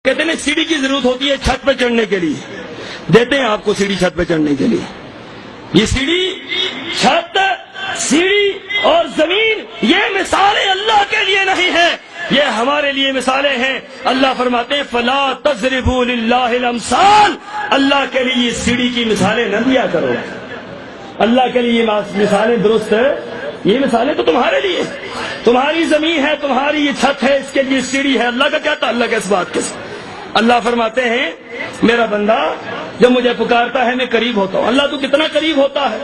کہتے ہیں سیڑھی کی ضرورت ہوتی ہے چھت پہ چڑھنے کے لیے، دیتے ہیں آپ کو سیڑھی چھت پہ چڑھنے کے لیے۔ یہ سیڑھی، چھت، سیڑھی اور زمین یہ مثالیں اللہ کے لیے نہیں ہیں، یہ ہمارے لیے مثالیں ہیں۔ اللہ فرماتے ہیں فلا تضربوا للہ الامثال، اللہ کے لیے یہ سیڑھی کی مثالیں نہ دیا کرو۔ اللہ کے لیے مثالیں درست ہے، یہ مثالیں تو تمہارے لیے، تمہاری زمین ہے، تمہاری یہ چھت ہے، اس کے لیے سیڑھی ہے۔ اللہ کا کیا تعلق ہے اس بات کے ساتھ؟ اللہ فرماتے ہیں میرا بندہ جب مجھے پکارتا ہے میں قریب ہوتا ہوں۔ اللہ تو کتنا قریب ہوتا ہے،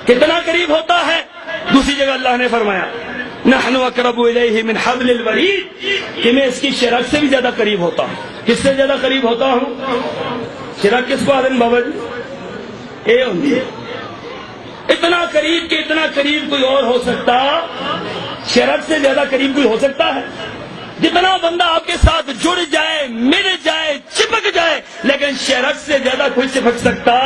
کتنا قریب ہوتا ہے۔ دوسری جگہ اللہ نے فرمایا نحن اقرب الیہ من حبل الورید، کہ میں اس کی شرک سے بھی زیادہ قریب ہوتا ہوں۔ کس سے زیادہ قریب ہوتا ہوں؟ شرک کس کو آدم بابا جی؟ اے ہوندی ہے اتنا قریب کہ اتنا قریب کوئی اور ہو سکتا، شرک سے زیادہ قریب کوئی ہو سکتا ہے؟ جتنا بندہ آپ کے ساتھ جڑ جائے، مل جائے، چپک جائے، لیکن شرک سے زیادہ کوئی چپک سکتا،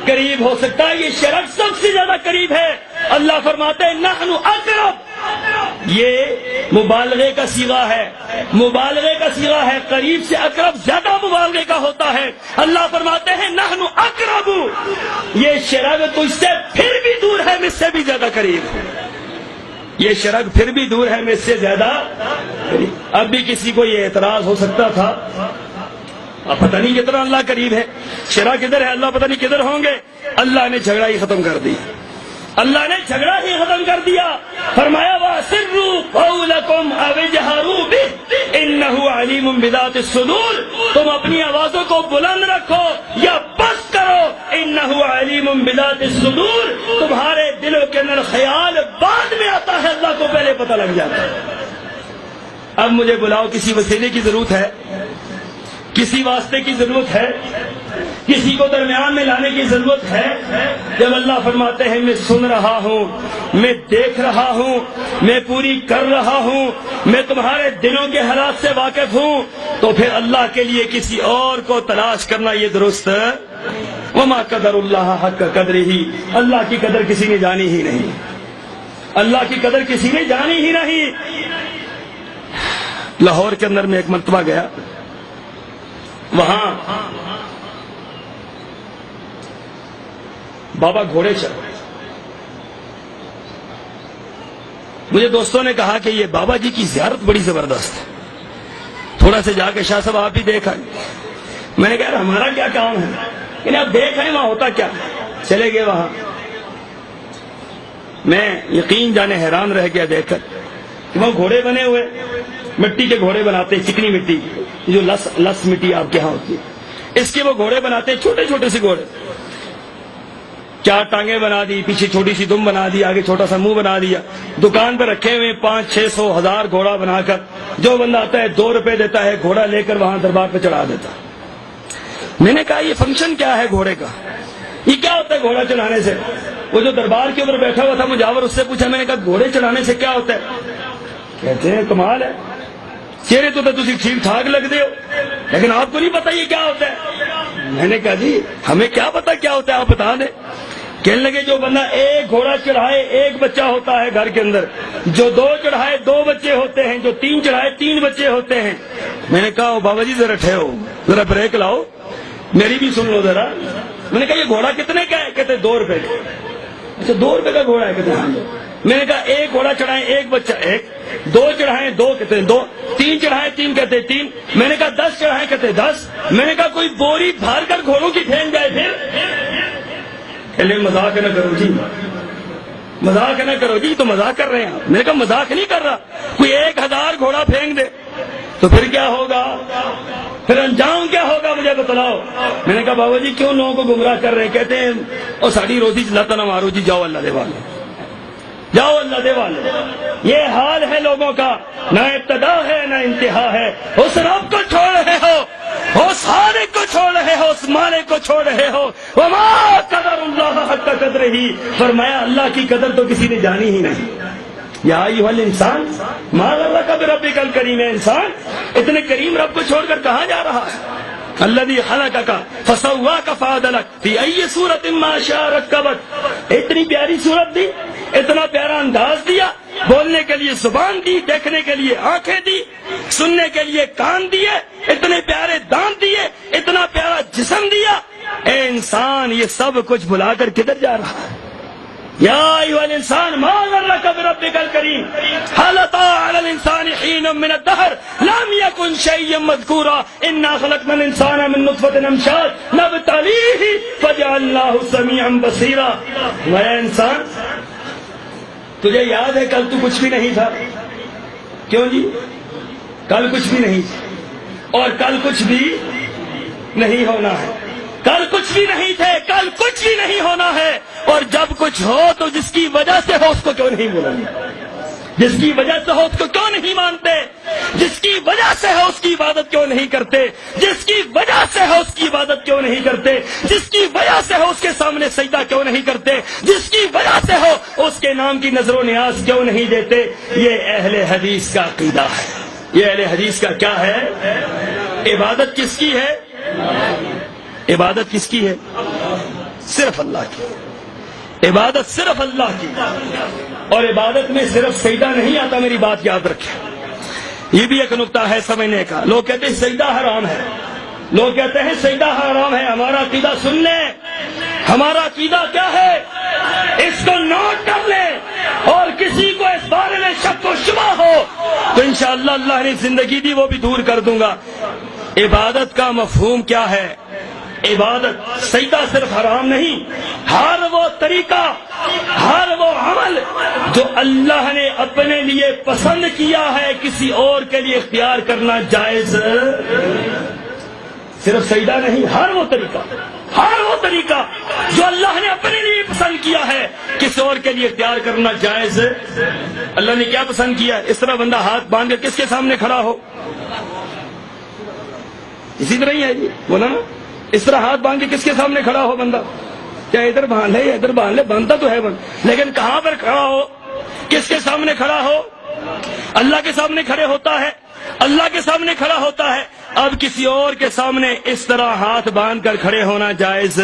قریب ہو سکتا ہے؟ یہ شرک سب سے زیادہ قریب ہے۔ اللہ فرماتے ہیں نحن اقرب، یہ مبالغے کا صیغہ ہے، مبالغے کا صیغہ ہے، قریب سے اقرب زیادہ مبالغے کا ہوتا ہے۔ اللہ فرماتے ہیں نحن اقرب، یہ شرک تو اس سے پھر بھی دور ہے، مجھ سے بھی زیادہ قریب ہے۔ یہ شرک پھر بھی دور ہے، مجھ سے زیادہ قریب۔ اب بھی کسی کو یہ اعتراض ہو سکتا تھا اب پتہ نہیں کتنا اللہ قریب ہے، شرک کدھر ہے، اللہ پتہ نہیں کدھر ہوں گے۔ اللہ نے جھگڑا ہی ختم کر دی، اللہ نے جھگڑا ہی ختم کر دیا۔ فرمایا وَأَسِرُّوا قَوْلَكُمْ أَوِ اجْهَرُوا بِهِ إِنَّهُ عَلِيمٌ بِذَاتِ الصُّدُورِ، تم اپنی آوازوں کو بلند رکھو یا بس کرو، إِنَّهُ عَلِيمٌ بِذَاتِ الصُّدُورِ، تمہارے دلوں کے اندر خیال بعد میں آتا ہے، اللہ کو پہلے پتہ لگ جاتا ہے۔ اب مجھے بلاؤ، کسی وسیلے کی ضرورت ہے، کسی واسطے کی ضرورت ہے، کسی کو درمیان میں لانے کی ضرورت ہے؟ جب اللہ فرماتے ہیں میں سن رہا ہوں، میں دیکھ رہا ہوں، میں پوری کر رہا ہوں، میں تمہارے دلوں کے حالات سے واقف ہوں، تو پھر اللہ کے لیے کسی اور کو تلاش کرنا یہ درست ہے؟ وما قدر اللہ حق قدرہ، اللہ کی قدر کسی نے جانی ہی نہیں، اللہ کی قدر کسی نے جانی ہی نہیں۔ لاہور کے اندر میں ایک مرتبہ گیا، وہاں بابا گھوڑے چل، مجھے دوستوں نے کہا کہ یہ بابا جی کی زیارت بڑی زبردست ہے، تھوڑا سے جا کے شاہ صاحب آپ ہی دیکھا۔ میں نے کہا ہمارا کیا کام ہے، کہ آپ دیکھ رہے وہاں ہوتا کیا۔ چلے گئے وہاں، میں یقین جانے حیران رہ گیا دیکھ کر کہ وہاں گھوڑے بنے ہوئے، مٹی کے گھوڑے بناتے، چکنی مٹی جو لس مٹی آپ کے ہاں ہوتی ہے، اس کے وہ گھوڑے بناتے، چھوٹے چھوٹے سے گھوڑے، 4 ٹانگیں بنا دی، پیچھے چھوٹی سی دم بنا دی، آگے چھوٹا سا منہ بنا دیا، دکان پہ رکھے ہوئے 500-600 1000 گھوڑا بنا کر، جو بندہ آتا ہے 2 روپے دیتا ہے، گھوڑا لے کر وہاں دربار پہ چڑھا دیتا۔ میں نے کہا یہ فنکشن کیا ہے گھوڑے کا، یہ کیا ہوتا ہے گھوڑا چڑھانے سے؟ وہ جو دربار کے اوپر بیٹھا ہوا تھا مجاور، اس سے پوچھا، میں نے کہا گھوڑے چڑھانے سے کیا ہوتا ہے؟ کہتے ہیں کمال ہے، چہرے تو تسی ٹھیک ٹھاک لگتے ہو، لیکن آپ کو نہیں پتا یہ کیا ہوتا ہے۔ میں نے کہا جی ہمیں کیا پتا کیا ہوتا ہے، آپ بتا دیں۔ کہنے لگے جو بندہ 1 گھوڑا چڑھائے 1 بچہ ہوتا ہے گھر کے اندر، جو 2 چڑھائے 2 بچے ہوتے ہیں، جو 3 چڑھائے 3 بچے ہوتے ہیں۔ میں نے کہا بابا جی ذرا ٹھہرو، ذرا بریک لاؤ، میری بھی سن لو ذرا۔ میں نے کہا یہ گھوڑا کتنے کا ہے؟ کہتے 2 روپے کا۔ اچھا 2 روپے کا گھوڑا ہے؟ کہتے ہیں۔ میں نے کہا 1 گھوڑا چڑھائے 1 بچہ 1، 2 چڑھائے 2 کہتے ہیں 2، 3 چڑھائے 3 کہتے ہیں 3۔ میں نے کہا 10 چڑھائے کہتے ہیں 10۔ میں نے کہا کوئی بوری بھار کر گھوڑوں کی پھینک جائے پھر؟ پہلے مذاق نہ کرو جی، مذاق نہ کرو جی، تو مذاق کر رہے ہیں آپ۔ میں نے کہا مذاق نہیں کر رہا، کوئی 1000 گھوڑا پھینک دے تو پھر کیا ہوگا، پھر انجام کیا ہوگا مجھے بتلاؤ۔ میں نے کہا بابا جی کیوں لوگوں کو گمراہ کر رہے ہیں؟ کہتے ہیں اور ساڑی روزی چلاتا نہ مارو جی، جاؤ اللہ دے والے، جاؤ اللہ دے والے۔ یہ حال ہے لوگوں کا، نہ ابتدا ہے نہ انتہا ہے۔ اس رب کو چھوڑ رہے ہو، اس خالق کو چھوڑ رہے ہو، اس مالک کو چھوڑ رہے ہو۔ وما قدر اللہ حق قدرہ، فرمایا اللہ کی قدر تو کسی نے جانی ہی نہیں۔ یا ایھا الانسان ما غرک بربک الکریم، انسان اتنے کریم رب کو چھوڑ کر کہاں جا رہا ہے؟ الذی خلقک فسواک فعدلک فی ای صورت ما شاء رکبک، اتنی پیاری صورت دی، اتنا پیارا انداز دیا بولنے کے لیے زبان دی، دیکھنے کے لیے آنکھیں دی، سننے کے لیے کان دیے، اتنے پیارے دانت دیے، اتنا پیارا جسم دیا. اے انسان یہ سب کچھ بھلا کر کدھر جا رہا ہے؟ یا ایھا الانسان ما غرک بربک الکریم هل اتى علی الانسان حین من الدهر لم یکن شیئا مذکورا انا خلقنا الانسان من نطفة امشاج نبتلیہ فجعلناہ سمیعا بصیرا. اے انسان تجھے یاد ہے کل تو کچھ بھی نہیں تھا؟ کیوں جی؟ کل کچھ بھی نہیں تھا اور کل کچھ بھی نہیں ہونا ہے. کل کچھ بھی نہیں تھے، کل کچھ بھی نہیں ہونا ہے. اور جب کچھ ہو تو جس کی وجہ سے ہو اس کو کیوں نہیں بولیں؟ جس کی وجہ سے ہو اس کو کیوں نہیں مانتے؟ جس کی وجہ سے ہو اس کی عبادت کیوں نہیں کرتے؟ جس کی وجہ سے ہو اس کی عبادت کیوں نہیں کرتے؟ جس کی وجہ سے ہو اس کے سامنے سجدہ کیوں نہیں کرتے؟ جس کی وجہ سے ہو اس کے نام کی نظر و نیاز کیوں نہیں دیتے؟ یہ اہل حدیث کا عقیدہ ہے. یہ اہل حدیث کا کیا ہے؟ عبادت کس کی ہے؟ عبادت کس کی ہے؟ صرف اللہ کی. عبادت صرف اللہ کی. اور عبادت میں صرف سجدہ نہیں آتا، میری بات یاد رکھیں. یہ بھی ایک نقطہ ہے سمجھنے کا. لوگ کہتے ہیں سجدہ حرام ہے، لوگ کہتے ہیں سجدہ حرام ہے. ہمارا عقیدہ سن لیں. ہمارا عقیدہ کیا ہے اس کو نوٹ کر لیں. اور کسی کو اس بارے میں شک و شبہ ہو تو انشاءاللہ اللہ نے زندگی دی وہ بھی دور کر دوں گا. عبادت کا مفہوم کیا ہے؟ عبادت سجدہ صرف حرام نہیں، ہر وہ طریقہ، ہر وہ عمل جو اللہ نے اپنے لیے پسند کیا ہے کسی اور کے لیے اختیار کرنا جائز. صرف سجدہ نہیں، ہر وہ طریقہ جو اللہ نے اپنے لیے پسند کیا ہے کسی اور کے لیے اختیار کرنا جائز. اللہ نے کیا پسند کیا؟ اس طرح بندہ ہاتھ باندھ کر کس کے سامنے کھڑا ہو؟ اسی طرح ہی ہے جی، بولا نا. اس طرح ہاتھ باندھ کے کس کے سامنے کھڑا ہو بندہ؟ کیا ادھر باندھ لے یا ادھر باندھ لے، باندھتا تو ہے بند، لیکن کہاں پر کھڑا ہو؟ کس کے سامنے کھڑا ہو؟ اللہ کے سامنے کھڑے ہوتا ہے. اللہ کے سامنے کھڑا ہوتا ہے. اب کسی اور کے سامنے اس طرح ہاتھ باندھ کر کھڑے ہونا جائز؟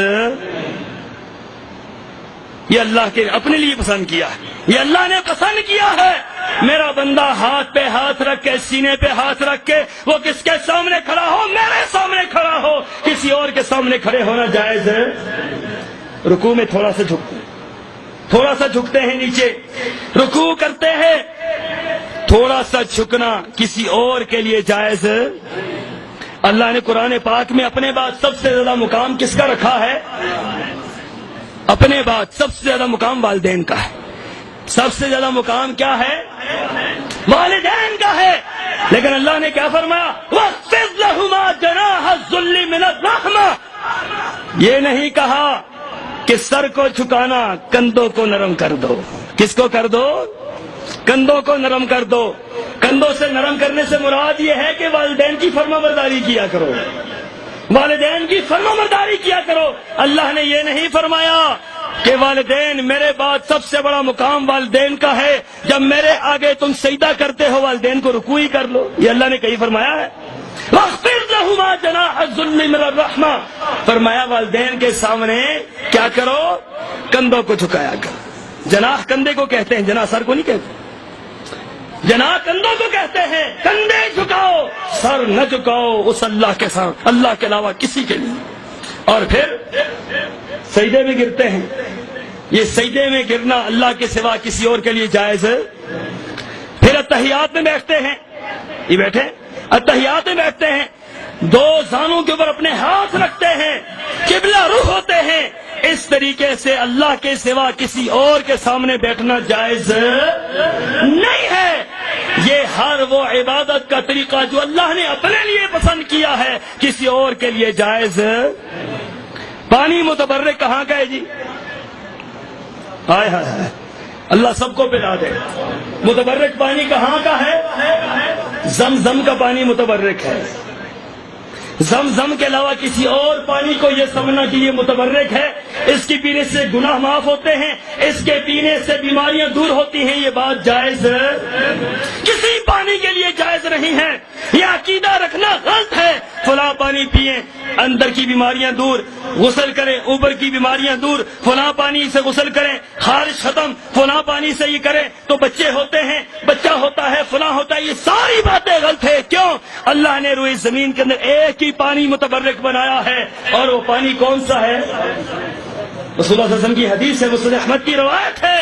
یہ اللہ کے اپنے لیے پسند کیا ہے، یہ اللہ نے پسند کیا ہے. میرا بندہ ہاتھ پہ ہاتھ رکھ کے، سینے پہ ہاتھ رکھ کے وہ کس کے سامنے کھڑا ہو؟ میرے سامنے کھڑا ہو. کسی اور کے سامنے کھڑے ہونا جائز ہے؟ رکوع میں تھوڑا سا جھکتے ہیں نیچے، رکوع کرتے ہیں، تھوڑا سا جھکنا کسی اور کے لیے جائز ہے؟ اللہ نے قرآن پاک میں اپنے بعد سب سے زیادہ مقام کس کا رکھا ہے؟ اپنے بعد سب سے زیادہ مقام والدین کا ہے. سب سے زیادہ مقام کیا ہے؟ والدین کا ہے. لیکن اللہ نے کیا فرمایا؟ وَاخْفِضْ لَهُمَا جَنَاحَ الذُّلِّ مِنَ الرَّحْمَةِ. یہ نہیں کہا کہ سر کو جھکانا، کندھوں کو نرم کر دو. کس کو کر دو؟ کندھوں کو نرم کر دو. کندھوں سے نرم کرنے سے مراد یہ ہے کہ والدین کی فرما برداری کیا کرو، والدین کی فرما برداری کیا کرو. اللہ نے یہ نہیں فرمایا کہ والدین، میرے بعد سب سے بڑا مقام والدین کا ہے، جب میرے آگے تم سجدہ کرتے ہو والدین کو رکوع ہی کر لو. یہ اللہ نے کہیں فرمایا ہے؟ وَاخْفِضْ لَهُمَا جَنَاحَ الذُّلِّ مِنَ الرَّحْمَةِ. فرمایا والدین کے سامنے کیا کرو؟ کندھوں کو جھکایا کرو. جناح کندھے کو کہتے ہیں، جناح سر کو نہیں کہتے. جناح کندھوں کو کہتے ہیں. کندھے جھکاؤ، سر نہ جھکاؤ اس اللہ کے ساتھ، اللہ کے علاوہ کسی کے لیے. اور پھر سجدے میں گرتے ہیں. یہ سجدے میں گرنا اللہ کے سوا کسی اور کے لیے جائز ہے؟ پھر اتحیات میں بیٹھتے ہیں. یہ بیٹھے اتحیات میں بیٹھتے ہیں، دو زانوں کے اوپر اپنے ہاتھ رکھتے ہیں، قبلہ رخ ہوتے ہیں. اس طریقے سے اللہ کے سوا کسی اور کے سامنے بیٹھنا جائز نہیں ہے. یہ ہر وہ عبادت کا طریقہ جو اللہ نے اپنے لیے پسند کیا ہے کسی اور کے لیے جائز. پانی متبرک کہاں کا ہے جی؟ ہائے ہائے، اللہ سب کو پلا دے. متبرک پانی کہاں کا ہے؟ زمزم کا پانی متبرک ہے. زمزم کے علاوہ کسی اور پانی کو یہ سمجھنا کہ یہ متبرک ہے، اس کی پینے سے گناہ معاف ہوتے ہیں، اس کے پینے سے بیماریاں دور ہوتی ہیں، یہ بات جائز کسی پانی کے لیے جائز نہیں ہے. یہ عقیدہ رکھنا غلط ہے. فلاں پانی پانی پئیں اندر کی بیماریاں دور، غسل کریں اوپر کی بیماریاں دور، فلاں پانی سے غسل کریں خارش ختم، فلاں پانی سے یہ کریں تو بچے ہوتے ہیں، بچہ ہوتا ہے، فلاں ہوتا ہے، یہ ساری باتیں غلط ہے۔ کیوں؟ اللہ نے روئے زمین کے اندر ایک ہی پانی متبرک بنایا ہے، اور وہ پانی کون سا ہے؟ رسول اللہ صلی اللہ علیہ وسلم کی حدیث ہے، مسند احمد کی روایت ہے،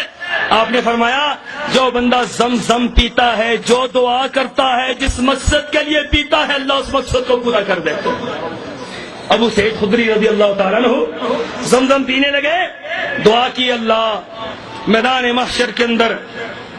آپ نے فرمایا جو بندہ زمزم پیتا ہے، جو دعا کرتا ہے، جس مقصد کے لیے پیتا ہے، اللہ اس مقصد کو پورا کر دیتے ہیں۔ ابو سعید خدری رضی اللہ تعالیٰ عنہ زمزم پینے لگے، دعا کی اللہ میدان محشر کے اندر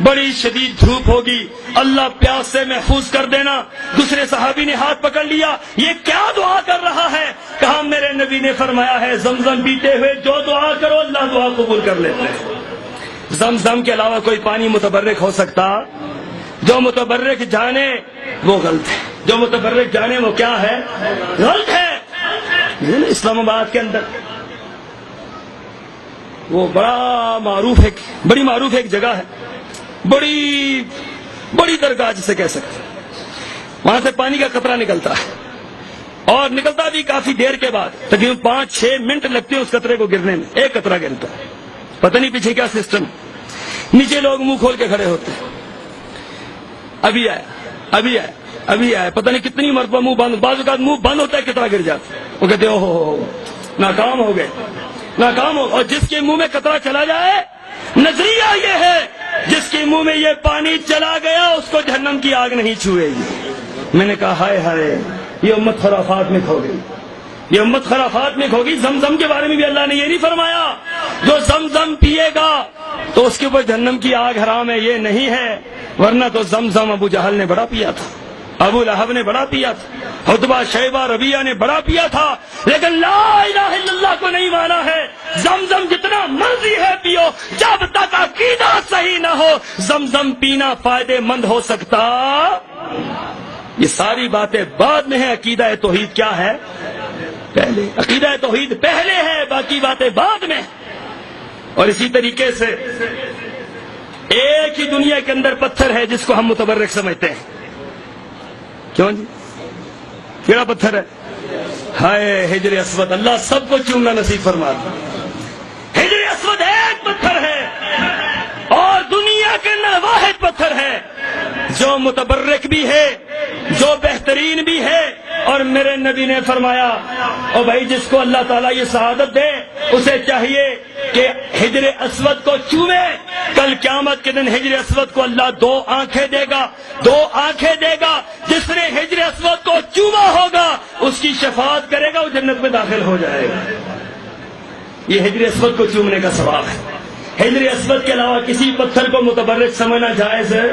بڑی شدید دھوپ ہوگی، اللہ پیاس سے محفوظ کر دینا۔ دوسرے صحابی نے ہاتھ پکڑ لیا، یہ کیا دعا کر رہا ہے؟ کہا میرے نبی نے فرمایا ہے زمزم پیتے ہوئے جو دعا کرو اللہ دعا قبول کر لیتے ہیں۔ زمزم کے علاوہ کوئی پانی متبرک ہو سکتا؟ جو متبرک جانے وہ غلط ہے، جو متبرک جانے وہ کیا ہے؟ غلط ہے۔ اسلام آباد کے اندر وہ بڑی معروف ایک جگہ ہے، بڑی درگاہ جسے کہہ سکتے ہیں، وہاں سے پانی کا قطرہ نکلتا ہے، اور نکلتا بھی کافی دیر کے بعد، تقریباً 5-6 منٹ لگتے ہیں اس قطرے کو گرنے میں، ایک قطرہ گرتا ہے، پتہ نہیں پیچھے کیا سسٹم، نیچے لوگ منہ کھول کے کھڑے ہوتے ہیں، ابھی آیا، پتہ نہیں کتنی مرتبہ منہ بند، بعض اوقات منہ بند ہوتا ہے قطرہ گر جاتا ہے، وہ کہتے ہیں اوہ ناکام ہو گئے، اور جس کے منہ میں قطرہ چلا جائے، نظریہ یہ ہے جس کے منہ میں یہ پانی چلا گیا اس کو جہنم کی آگ نہیں چھوئے گی۔ میں نے کہا ہائے ہائے، یہ امت خرافات میں کھو گئی، یہ امت خرافات میں کھو گئی۔ زمزم کے بارے میں بھی اللہ نے یہ نہیں فرمایا جو زمزم پیے گا تو اس کے اوپر جہنم کی آگ حرام ہے، یہ نہیں ہے، ورنہ تو زمزم ابو جہل نے بڑا پیا تھا، ابو لہب نے بڑا پیا تھا، عتبہ شیبہ ربیعہ نے بڑا پیا تھا، لیکن لا الہ الا اللہ کو نہیں مانا ہے۔ زمزم جتنا مرضی ہے پیو، جب تک عقیدہ صحیح نہ ہو زمزم پینا فائدے مند ہو سکتا؟ یہ ساری باتیں بعد میں ہیں، عقیدہ توحید کیا ہے؟ پہلے، عقیدہ توحید پہلے ہے، باقی باتیں بعد میں۔ اور اسی طریقے سے ایک ہی دنیا کے اندر پتھر ہے جس کو ہم متبرک سمجھتے ہیں، کیوں جی؟ کیڑا پتھر ہے؟ ہائے حجر اسود، اللہ سب کو چومنا نصیب فرما دے۔ حجر اسود ایک پتھر ہے اور دنیا کے اندر واحد پتھر ہے جو متبرک بھی ہے، جو بہترین بھی ہے، اور میرے نبی نے فرمایا او بھائی جس کو اللہ تعالیٰ یہ سعادت دے اسے چاہیے کہ حجر اسود کو چومے۔ کل قیامت کے دن حجر اسود کو اللہ 2 آنکھیں دے گا، 2 آنکھیں دے گا، جس نے حجر اسود کو چوما ہوگا اس کی شفاعت کرے گا، وہ جنت میں داخل ہو جائے گا۔ یہ حجر اسود کو چومنے کا ثواب ہے۔ حجر اسود کے علاوہ کسی پتھر کو متبرک سمجھنا جائز ہے؟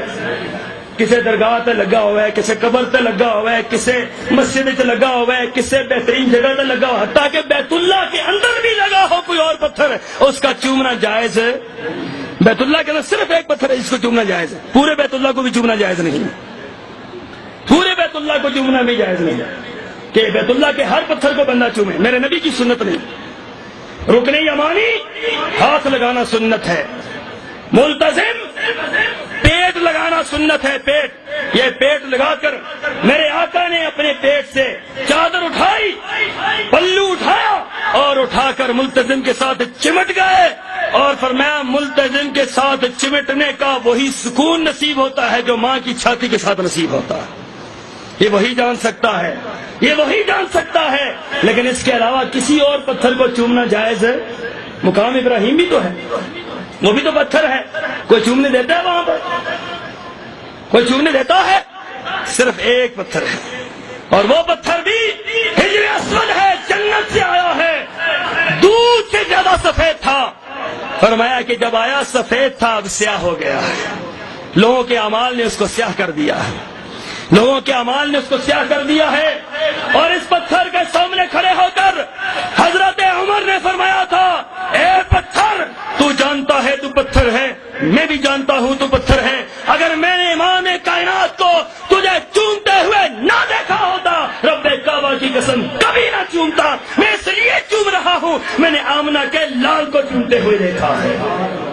کسے درگاہ تے لگا ہوا ہے، کسے قبر تے لگا ہوا ہے، کسے مسجد تے لگا ہوا ہے، کسے بہترین جگہ تے لگا ہوا ہے، حتیٰ کہ بیت اللہ کے اندر بھی لگا ہو کوئی اور پتھر، اس کا چومنا جائز ہے؟ بیت اللہ کے اندر صرف ایک پتھر ہے جس کو چومنا جائز ہے، پورے بیت اللہ کو بھی چومنا جائز نہیں، پورے بیت اللہ کو چومنا بھی جائز نہیں کہ بیت اللہ کے ہر پتھر کو بندہ چومے، میرے نبی کی سنت نہیں۔ رکن یمانی ہاتھ لگانا سنت ہے، ملتزم پیٹ لگانا سنت ہے، پیٹ، یہ پیٹ لگا کر میرے آقا نے اپنے پیٹ سے چادر اٹھائی، پلو اٹھایا اور اٹھا کر ملتزم کے ساتھ چمٹ گئے، اور فرمایا ملتزم کے ساتھ چمٹنے کا وہی سکون نصیب ہوتا ہے جو ماں کی چھاتی کے ساتھ نصیب ہوتا ہے۔ یہ وہی جان سکتا ہے، یہ وہی جان سکتا ہے، لیکن اس کے علاوہ کسی اور پتھر کو چومنا جائز ہے؟ مقام ابراہیم بھی تو ہے، وہ بھی تو پتھر ہے، کوئی چومنے دیتا ہے وہاں پر؟ کوئی چومنے دیتا ہے؟ صرف ایک پتھر ہے، اور وہ پتھر بھی حجر اسود ہے، جنت سے آیا ہے، دودھ سے زیادہ سفید تھا۔ فرمایا کہ جب آیا سفید تھا، اب سیاہ ہو گیا ہے، لوگوں کے اعمال نے اس کو سیاہ کر دیا ہے، لوگوں کے اعمال نے اس کو سیاہ کر دیا ہے۔ اور اس پتھر کے سامنے کھڑے ہو کر حضرت عمر نے فرمایا تھا اے پتھر تو جانتا ہے تو پتھر ہے، میں بھی جانتا ہوں تو پتھر ہے، اگر میں نے امام کائنات کو تجھے چومتے ہوئے نہ دیکھا ہوتا رب کعبہ کی قسم کبھی نہ چومتا، میں اس لیے چوم رہا ہوں میں نے آمنہ کے لال کو چومتے ہوئے دیکھا ہے۔